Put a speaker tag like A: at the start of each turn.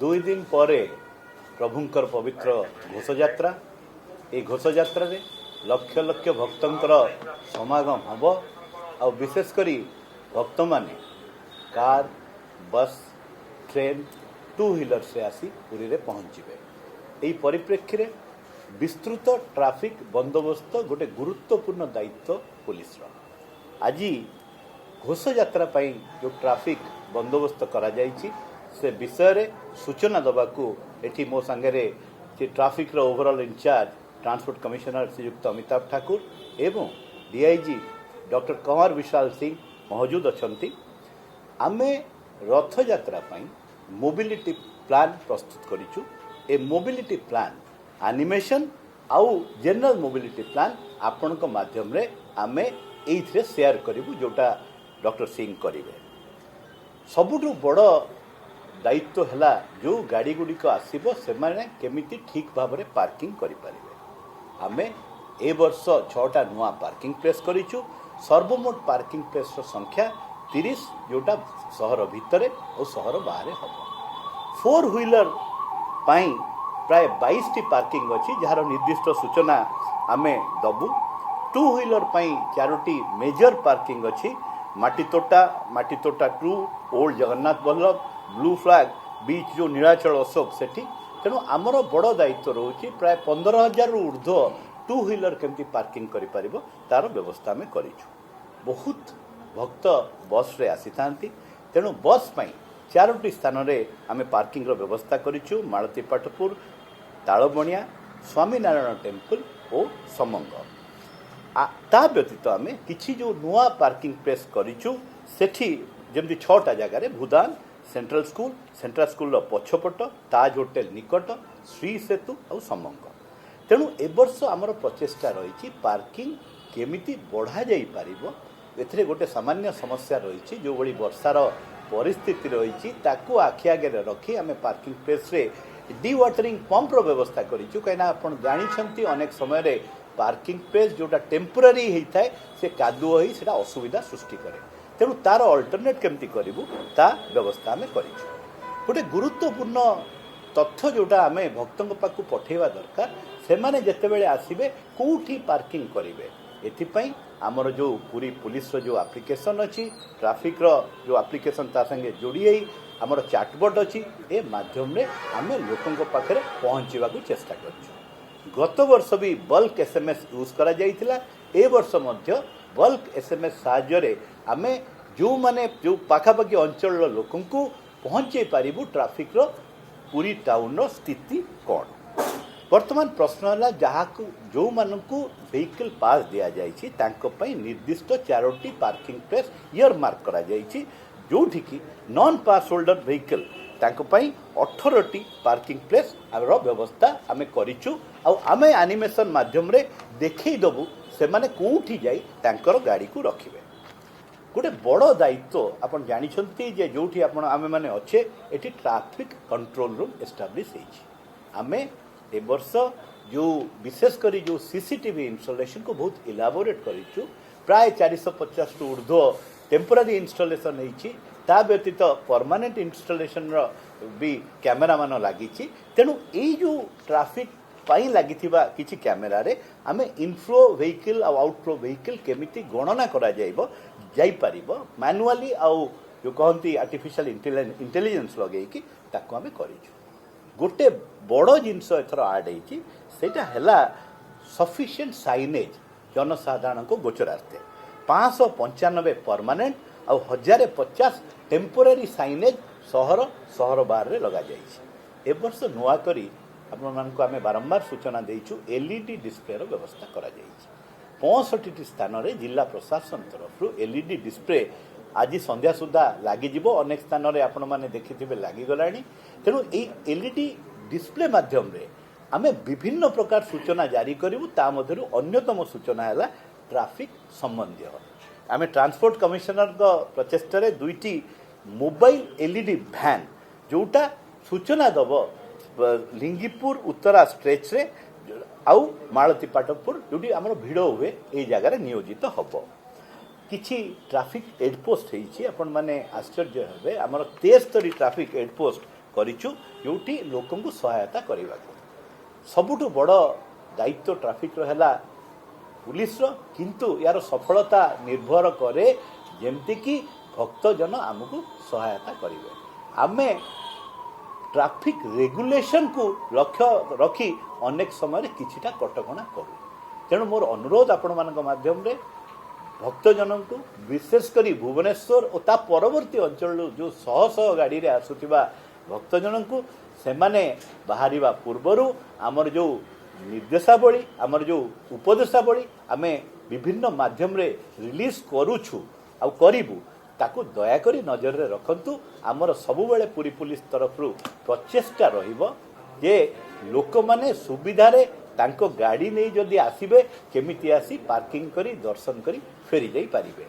A: दुई दिन पर प्रभुंकर पवित्र घोषयात्रा ये घोषयात्रा लक्ष लक्ष भक्तर समागम हम आ विशेषकर भक्त माने car bus train two wheeler से आसी पुरी रे पहुँचे। यही परिप्रेक्षी रे विस्तृत ट्रैफिक बंदोबस्त गोटे गुरुत्वपूर्ण दायित्व पुलिस आज घोषयात्रा जो ट्रैफिक बंदोबस्त करा जायछि से विषय रे सूचना दबाकू एठी मो संगे ट्रैफिक रो overall incharge transport commissioner Shriyukta Amitabh Thakur एवं डीआईजी डॉक्टर कंवर विशाल सिंह मौजूद अछंती। आमे रथ यात्रा पई मोबिलिटी प्लान प्रस्तुत करिछु। ए मोबिलिटी प्लान एनिमेशन आउ जनरल मोबिलिटी प्लान आपण को माध्यम रे आमे एइथरे शेयर करिवु जोटा डॉक्टर सिंह करिवे। सबुठु बड़ दायित्व है जो गाड़ी गुड़िक आसब से केमिति ठीक भाव में पार्किंग करें। आम ए वर्ष 6टा नुआ पार्किंग प्लेस करिछु। सर्वमोट पार्किंग प्लेस संख्या 30 जोटा सहर भितर और सहर बाहर हम। 4 व्हीलर पाई प्राय 22 टी पार्किंग अच्छी जार निर्दिष्ट सूचना आम दबु। 2 व्हीलर पाई 4टी मेजर पार्किंग अच्छी Matitota 2 old Jagannath Ballabh blue flag beach जो नीलाचल अशोक सेठी। तेणु आमर बड़ दायित्व रोचे प्राय 15,000 ऊर्ध्व 2 व्हीलर केमती पार्किंग करें तार व्यवस्था आम करूँ। बहुत भक्त बस रे आसी थांती तेणु बस पाई 4टी स्थान रे आम पार्किंग रो व्यवस्था करूँ। मालती पाटपुर तालबणिया स्वामीनारायण टेम्पल और समंग ता व्यतीत आम किसी जो नुआ पार्किंग प्लेस करूँ सेठी जमती 6टा जगार भूदान सेंट्रल स्कूल पछपट ताज होटेल निकट श्री सेतु और समंग। तेणु ए वर्ष आमर प्रचेष्टा रही पार्किंग केमिति बढ़ा जाई पारिबो। एथिरे गोटे सामान्य समस्या रही जो बड़ी वर्षार परिस्थिति रही ताकू आखि आगे रखी आम पार्किंग प्लेस रे डी वाटरिंग पंप रो व्यवस्था करिछु। कहिना आपण जानिछंती अनेक समय रे पार्किंग प्लेस जोटा टेम्पोरारी होता है से कादुओ ही सेटा असुविधा सृष्टि करे। तेणु तार अल्टरनेट केमती करिवु ता व्यवस्था आम करिछु। गोटे गुरुत्वपूर्ण तथ्य जोटा आम भक्तों पाखु पठेवा दरकार से माने जेतेबेले आसीबे कोठी पार्किंग करिवे एथिपई आमर जो पूरी पुलिस रो जो एप्लिकेशन अच्छी ट्रैफिक रो जो एप्लिकेशन ता संगे जोड़ी आमर चैटबॉट अच्छी ए माध्यम रे आम लोकों पाखे पहुँचवा चेष्टा करूँ। गत वर्ष भी बल्क एसएमएस यूज करा जाइथिला। ए वर्ष मध्य बल्क एसएमएस साहाय्य आमे जो माने जो पाखापाखी अंचल लोक पहुँचे पारिबु ट्रैफिक रो पूरी टाउन रो स्थिति कौन। वर्तमान प्रश्न है जहाँ जो मानू व्हीकल पास दि जाइछि तांको पई निर्दिष्ट 4टी पार्किंग प्लेस ईयर मार्क करा जाइछि जोठी की नॉन पास होल्डर व्हीकल तांको पई 18टी पार्किंग प्लेस रो व्यवस्था आमे करिछु। आ आमे एनिमेशन माध्यम रे देखै दबु से माने कोठी जाई तांकर गाड़ी को रखिबे। गोटे बड़ दायित्व आपण जानिछंती जे जोठी आपण आमे माने अच्छे एठी ट्रैफिक कंट्रोल रूम एस्टाब्लिश होईछि। आमे ए वर्ष जो विशेषकर जो सीसीटीवी इंस्टॉलेशन को बहुत इलाबोरेट करिछु। प्राय 450 टू ऊर्ध्व टेम्पोरारी इंस्टॉलेशन होईछि। ता व्यतीत परमानेंट इंस्टॉलेशन रो भी कैमेरा मान लागिछि। तेणु एई जो ट्रैफिक पाई लागिथिबा किछि कैमेरा रे आमे इनफ्लो व्हीकल और आउटफ्लो व्हीकल केमिति गणना करा जाइबो जाई पारिबो मैनुअली आउ जो कहंती आर्टिफिशियल इंटेलिजेंस लगे कि ताको आमे करिछु। गोटे बड़ जिनस एथर आड होईछि सेटा हैला सफिशिएंट साइनेज जनसाधारण को गोचरार्थे 595 परमानेंट और 1050 टेम्पोरारी साइनेज सहर बाहर रे लगा जाइछि। ए वर्ष नुआ करी आपण मानको आमे बारंबार सूचना देइछु एलईडी डिस्प्ले रो व्यवस्था करा जाइछि। 65 स्थान रे जिला प्रशासन तरफ एलईडी डिस्प्ले आज संध्या सुधा लगिज। अनेक स्थान रे आपण माने देखिथिबे लागिगलाणी। तेणु एई एलईडी डिस्प्ले माध्यम रे आमे विभिन्न प्रकार सूचना जारी करिवु। ता मध्यरु अन्यतम सूचना हैला ट्रैफिक संबंधी। आमे ट्रांसपोर्ट कमिश्नर को प्रचेष्टा रे 2टी मोबाइल एलईडी भैन जोटा सूचना दब लिंगीपुर उत्तरा स्ट्रेच रे आउ मालती पाटपुर जोटी आमर भिड़ हुए ये जगार नियोजित हम। किछि ट्रैफिक हेडपोस्ट होइछि आपण माने आश्चर्य हेबे। आमर 73 ट्रैफिक हेडपोस्ट କରିଛୁ ଯେଉଁଠି ଲୋକଙ୍କୁ ସହାୟତା କରିବାକୁ। ସବୁଠୁ ବଡ଼ ଦାୟିତ୍ୱ ଟ୍ରାଫିକ୍ର ହେଲା ପୁଲିସର, କିନ୍ତୁ ୟାର ସଫଳତା ନିର୍ଭର କରେ ଯେମିତିକି ଭକ୍ତଜନ ଆମକୁ ସହାୟତା କରିବେ। ଆମେ ଟ୍ରାଫିକ୍ ରେଗୁଲେସନକୁ ଲକ୍ଷ୍ୟ ରଖି ଅନେକ ସମୟରେ କିଛିଟା କଟକଣା କରୁ। ତେଣୁ ମୋର ଅନୁରୋଧ ଆପଣମାନଙ୍କ ମାଧ୍ୟମରେ ଭକ୍ତଜନଙ୍କୁ, ବିଶେଷ କରି ଭୁବନେଶ୍ୱର ଓ ତା ପରବର୍ତ୍ତୀ ଅଞ୍ଚଳରୁ ଯେଉଁ ଶହ ଶହ ଗାଡ଼ିରେ ଆସୁଥିବା ଭକ୍ତଜନଙ୍କୁ, ସେମାନେ ବାହାରିବା ପୂର୍ବରୁ ଆମର ଯେଉଁ ନିର୍ଦ୍ଦେଶାବଳୀ, ଆମର ଯେଉଁ ଉପଦେଶାବଳୀ ଆମେ ବିଭିନ୍ନ ମାଧ୍ୟମରେ ରିଲିଜ୍ କରୁଛୁ ଆଉ କରିବୁ, ତାକୁ ଦୟାକରି ନଜରରେ ରଖନ୍ତୁ। ଆମର ସବୁବେଳେ ପୁରୀ ପୁଲିସ ତରଫରୁ ପ୍ରଚେଷ୍ଟା ରହିବ ଯେ ଲୋକମାନେ ସୁବିଧାରେ ତାଙ୍କ ଗାଡ଼ି ନେଇ ଯଦି ଆସିବେ, କେମିତି ଆସି ପାର୍କିଂ କରି ଦର୍ଶନ କରି ଫେରି ଯାଇପାରିବେ।